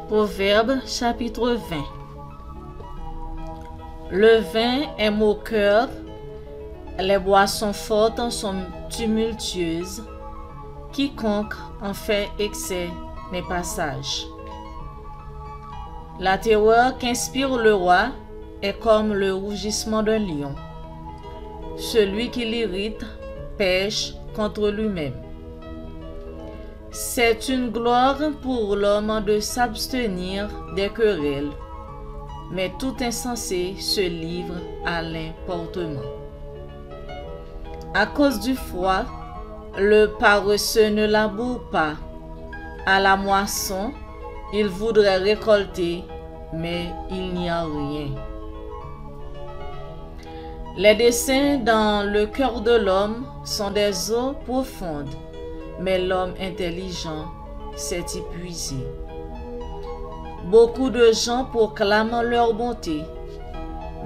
Proverbe chapitre 20. Le vin est moqueur, les boissons fortes sont tumultueuses, quiconque en fait excès n'est pas sage. La terreur qu'inspire le roi est comme le rougissement d'un lion. Celui qui l'irrite pêche contre lui-même. C'est une gloire pour l'homme de s'abstenir des querelles, mais tout insensé se livre à l'emportement. À cause du froid, le paresseux ne laboure pas. À la moisson, il voudrait récolter, mais il n'y a rien. Les desseins dans le cœur de l'homme sont des eaux profondes, mais l'homme intelligent s'est épuisé. Beaucoup de gens proclament leur bonté,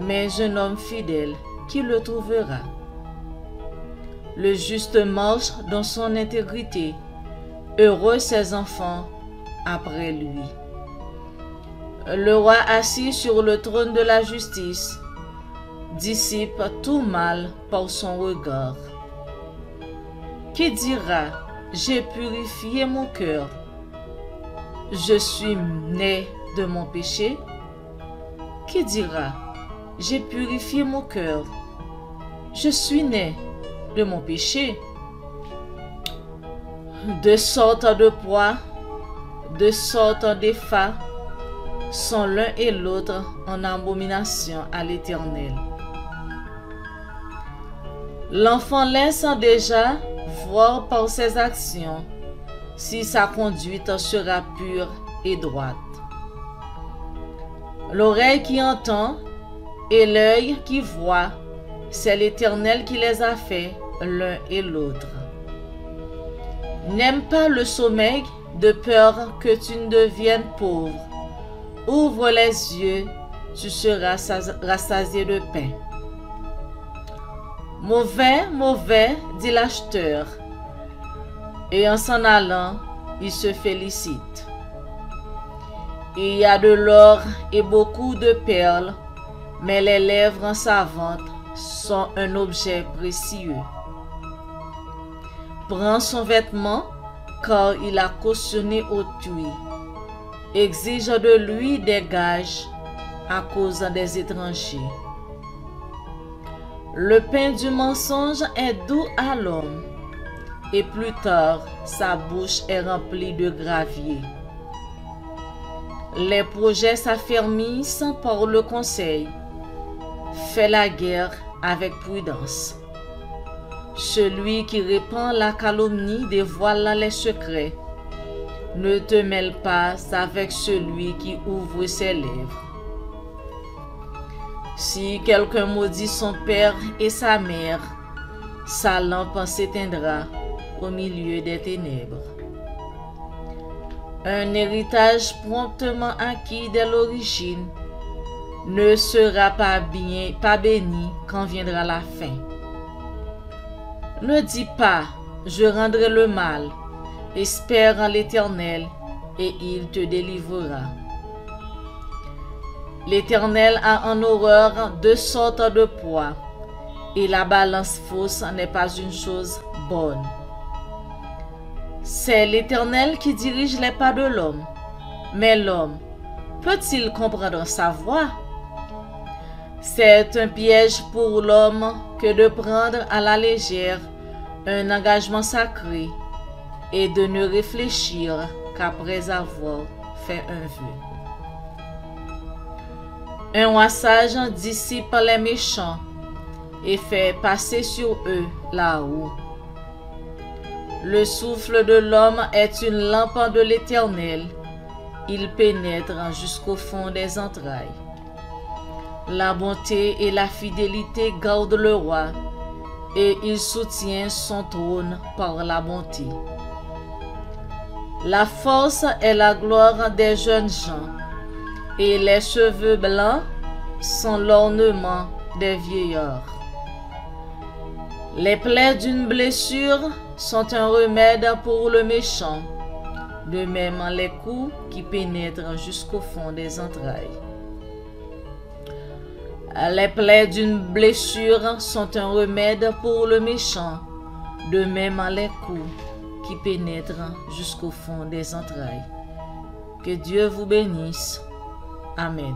mais un homme fidèle, qui le trouvera? Le juste marche dans son intégrité, heureux ses enfants après lui. Le roi assis sur le trône de la justice dissipe tout mal par son regard. Qui dira: j'ai purifié mon cœur, je suis né de mon péché? Qui dira: j'ai purifié mon cœur, je suis né de mon péché? Deux sortes de poids, deux sortes d'effats sont l'un et l'autre en abomination à l'Éternel. L'enfant laisse déjà voir par ses actions si sa conduite sera pure et droite. L'oreille qui entend et l'œil qui voit, c'est l'Éternel qui les a faits l'un et l'autre. N'aime pas le sommeil de peur que tu ne deviennes pauvre. Ouvre les yeux, tu seras rassasié de pain. Mauvais, mauvais, dit l'acheteur, et en s'en allant, il se félicite. Il y a de l'or et beaucoup de perles, mais les lèvres savantes sont un objet précieux. Prends son vêtement, car il a cautionné autrui. Exige de lui des gages à cause des étrangers. Le pain du mensonge est doux à l'homme, et plus tard, sa bouche est remplie de gravier. Les projets s'affermissent par le conseil. Fais la guerre avec prudence. Celui qui répand la calomnie dévoile les secrets. Ne te mêle pas avec celui qui ouvre ses lèvres. Si quelqu'un maudit son père et sa mère, sa lampe s'éteindra au milieu des ténèbres. Un héritage promptement acquis dès l'origine ne sera pas béni quand viendra la fin. Ne dis pas: je rendrai le mal. Espère en l'Éternel et il te délivrera. L'Éternel a en horreur deux sortes de poids, et la balance fausse n'est pas une chose bonne. C'est l'Éternel qui dirige les pas de l'homme, mais l'homme peut-il comprendre sa voie? C'est un piège pour l'homme que de prendre à la légère un engagement sacré et de ne réfléchir qu'après avoir fait un vœu. Un roi sage dissipe les méchants et fait passer sur eux la houe. Le souffle de l'homme est une lampe de l'Éternel, il pénètre jusqu'au fond des entrailles. La bonté et la fidélité gardent le roi, et il soutient son trône par la bonté. La force est la gloire des jeunes gens, et les cheveux blancs sont l'ornement des vieillards. Les plaies d'une blessure sont un remède pour le méchant, de même les coups qui pénètrent jusqu'au fond des entrailles. Les plaies d'une blessure sont un remède pour le méchant, de même les coups qui pénètrent jusqu'au fond des entrailles. Que Dieu vous bénisse. Amen.